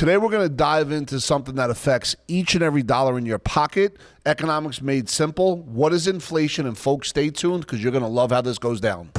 Today, we're going to dive into something that affects each and every dollar in your pocket. Economics made simple. What is inflation? And folks, stay tuned because you're going to love how this goes down.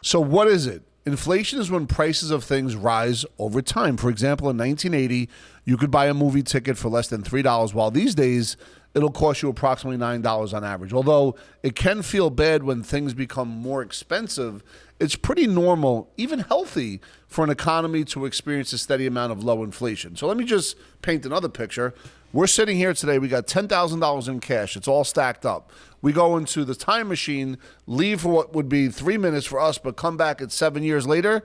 So what is it? Inflation is when prices of things rise over time. For example, in 1980, you could buy a movie ticket for less than $3, while these days, it'll cost you approximately $9 on average. Although it can feel bad when things become more expensive, it's pretty normal, even healthy, for an economy to experience a steady amount of low inflation. So let me just paint another picture. We're sitting here today. We got $10,000 in cash. It's all stacked up. We go into the time machine, leave for what would be 3 minutes for us, but come back at 7 years later.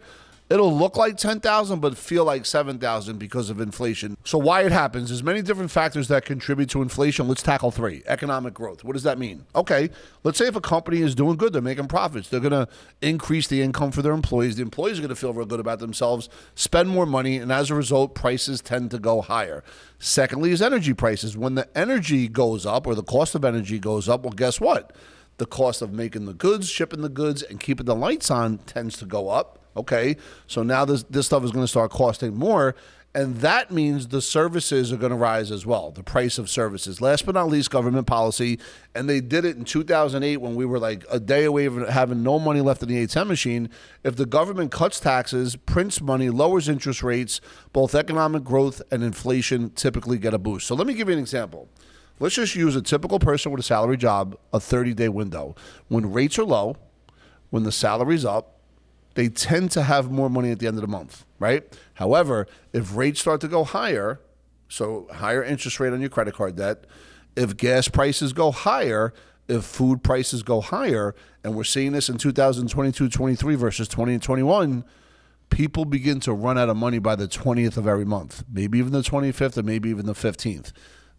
It'll look like 10,000, but feel like 7,000 because of inflation. So why it happens, there's many different factors that contribute to inflation. Let's tackle three. Economic growth. What does that mean? Okay, let's say if a company is doing good, they're making profits. They're going to increase the income for their employees. The employees are going to feel real good about themselves, spend more money, and as a result, prices tend to go higher. Secondly is energy prices. When the energy goes up or the cost of energy goes up, well, guess what? The cost of making the goods, shipping the goods, and keeping the lights on tends to go up. Okay, so now this stuff is going to start costing more, and that means the services are going to rise as well, the price of services. Last but not least, government policy, and they did it in 2008 when we were like a day away from having no money left in the ATM machine. If the government cuts taxes, prints money, lowers interest rates, both economic growth and inflation typically get a boost. So let me give you an example. Let's just use a typical person with a salary job, a 30-day window. When rates are low, when the salary's up, they tend to have more money at the end of the month, right? However, if rates start to go higher, so higher interest rate on your credit card debt, if gas prices go higher, if food prices go higher, and we're seeing this in 2022-23 versus 20 and 21, people begin to run out of money by the 20th of every month, maybe even the 25th and maybe even the 15th.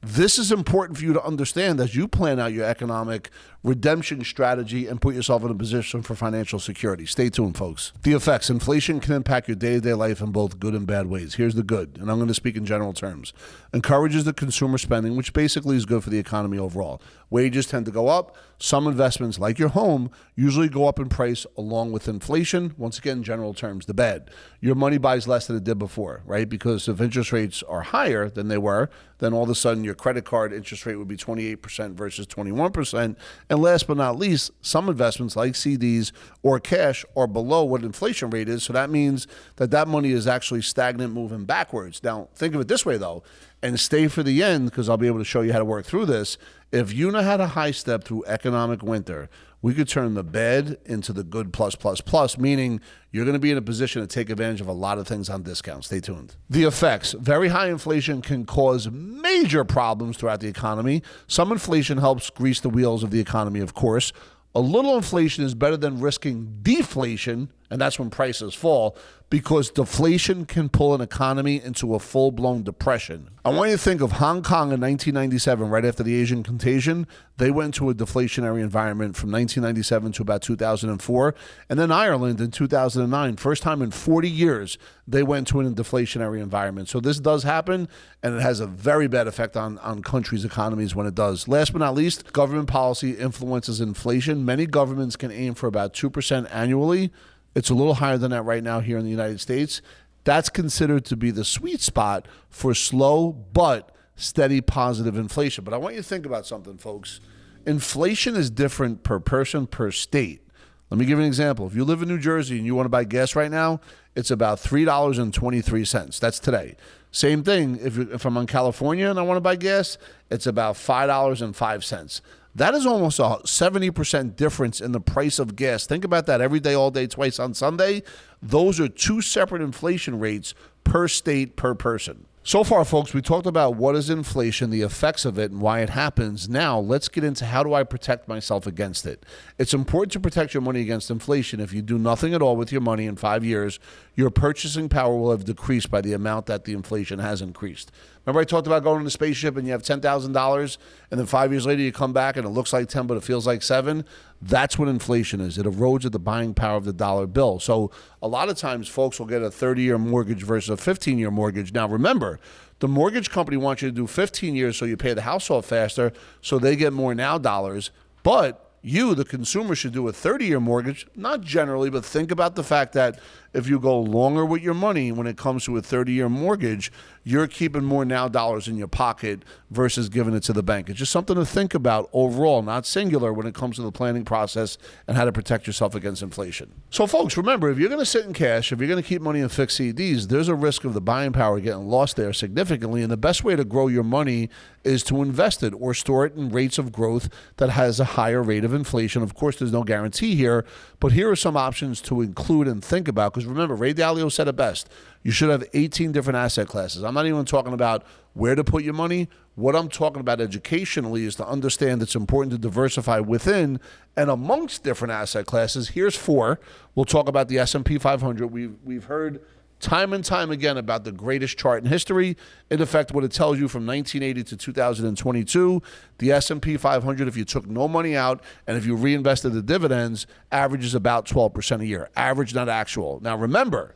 This is important for you to understand as you plan out your economic redemption strategy and put yourself in a position for financial security. Stay tuned, folks. The effects. Inflation can impact your day-to-day life in both good and bad ways. Here's the good, and I'm going to speak in general terms. Encourages the consumer spending, which basically is good for the economy overall. Wages tend to go up. Some investments, like your home, usually go up in price along with inflation. Once again, general terms. The bad. Your money buys less than it did before, right? Because if interest rates are higher than they were, then all of a sudden your credit card interest rate would be 28% versus 21%. And last but not least, some investments like CDs or cash are below what inflation rate is. So that means that money is actually stagnant, moving backwards. Now, think of it this way, though, and stay for the end because I'll be able to show you how to work through this. If you know how to high step through economic winter, we could turn the bad into the good plus, meaning you're going to be in a position to take advantage of a lot of things on discount. Stay tuned. The effects. Very high inflation can cause major problems throughout the economy. Some inflation helps grease the wheels of the economy, of course. A little inflation is better than risking deflation, and that's when prices fall, because deflation can pull an economy into a full-blown depression. I want you to think of Hong Kong in 1997, right after the Asian contagion. They went into a deflationary environment from 1997 to about 2004. And then Ireland in 2009, first time in 40 years, they went to a deflationary environment. So this does happen, and it has a very bad effect on countries' economies when it does. Last but not least, government policy influences inflation. Many governments can aim for about 2% annually. It's a little higher than that right now here in the United States. That's considered to be the sweet spot for slow but steady positive inflation. But I want you to think about something, folks. Inflation is different per person, per state. Let me give you an example. If you live in New Jersey and you want to buy gas right now, it's about $3.23. That's today. Same thing, if I'm in California and I want to buy gas, it's about $5.05. That is almost a 70% difference in the price of gas. Think about that every day, all day, twice on Sunday. Those are two separate inflation rates per state, per person. So far, folks, we talked about what is inflation, the effects of it, and why it happens. Now, let's get into how do I protect myself against it. It's important to protect your money against inflation. If you do nothing at all with your money in 5 years, your purchasing power will have decreased by the amount that the inflation has increased. Remember I talked about going on a spaceship and you have $10,000 and then 5 years later you come back and it looks like 10 but it feels like 7? That's what inflation is. It erodes at the buying power of the dollar bill. So a lot of times folks will get a 30-year mortgage versus a 15-year mortgage. Now remember, the mortgage company wants you to do 15 years so you pay the house off faster so they get more now dollars. But you, the consumer, should do a 30-year mortgage, not generally, but think about the fact that if you go longer with your money when it comes to a 30-year mortgage, you're keeping more now dollars in your pocket versus giving it to the bank. It's just something to think about overall, not singular, when it comes to the planning process and how to protect yourself against inflation. So, folks, remember, if you're going to sit in cash, if you're going to keep money in fixed CDs, there's a risk of the buying power getting lost there significantly, and the best way to grow your money is to invest it or store it in rates of growth that has a higher rate of inflation. Of course, there's no guarantee here, but here are some options to include and think about. Because remember, Ray Dalio said it best. You should have 18 different asset classes. I'm not even talking about where to put your money. What I'm talking about educationally is to understand it's important to diversify within and amongst different asset classes. Here's 4. We'll talk about the S&P 500. We've heard time and time again about the greatest chart in history. In effect, what it tells you from 1980 to 2022, the S&P 500, if you took no money out and if you reinvested the dividends, averages about 12% a year. Average, not actual. Now, remember,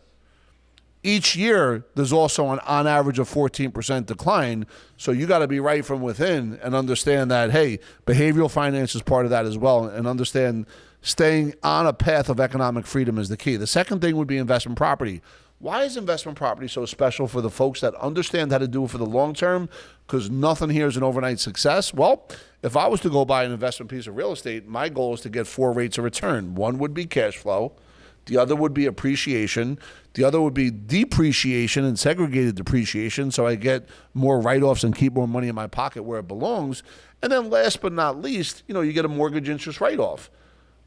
each year there's also an on average of 14% decline. So you got to be right from within and understand that, hey, behavioral finance is part of that as well, and understand staying on a path of economic freedom is the key. The second thing would be investment property. Why is investment property so special for the folks that understand how to do it for the long term? Because nothing here is an overnight success. Well, if I was to go buy an investment piece of real estate, my goal is to get 4 rates of return. One would be cash flow. The other would be appreciation. The other would be depreciation and segregated depreciation, so I get more write-offs and keep more money in my pocket where it belongs. And then last but not least, you get a mortgage interest write-off.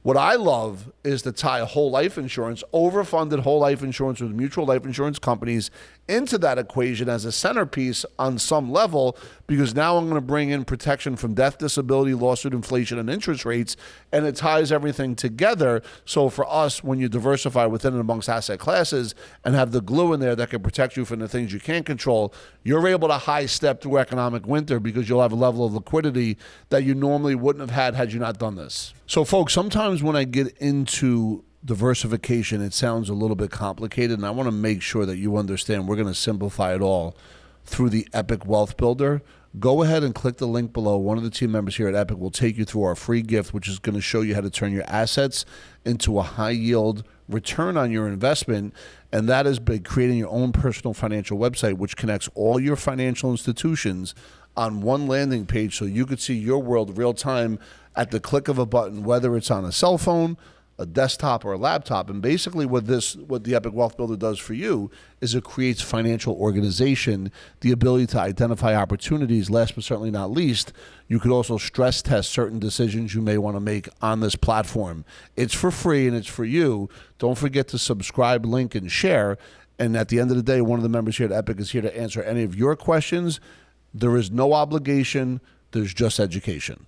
What I love is to tie whole life insurance, overfunded whole life insurance with mutual life insurance companies into that equation as a centerpiece on some level, because now I'm going to bring in protection from death, disability, lawsuit, inflation, and interest rates, and it ties everything together. So for us, when you diversify within and amongst asset classes and have the glue in there that can protect you from the things you can't control, you're able to high step through economic winter because you'll have a level of liquidity that you normally wouldn't have had you not done this. So folks, sometimes when I get into diversification, it sounds a little bit complicated, and I want to make sure that you understand we're going to simplify it all through the Epic Wealth Builder. Go ahead and click the link below. One of the team members here at Epic will take you through our free gift, which is going to show you how to turn your assets into a high-yield return on your investment, and that is by creating your own personal financial website, which connects all your financial institutions on one landing page so you could see your world real time at the click of a button, whether it's on a cell phone, a desktop, or a laptop. And basically what the Epic Wealth Builder does for you is it creates financial organization, the ability to identify opportunities. Last but certainly not least, you could also stress test certain decisions you may want to make on this platform. It's for free and it's for you. Don't forget to subscribe, link, and share. And at the end of the day, one of the members here at Epic is here to answer any of your questions. There is no obligation. There's just education.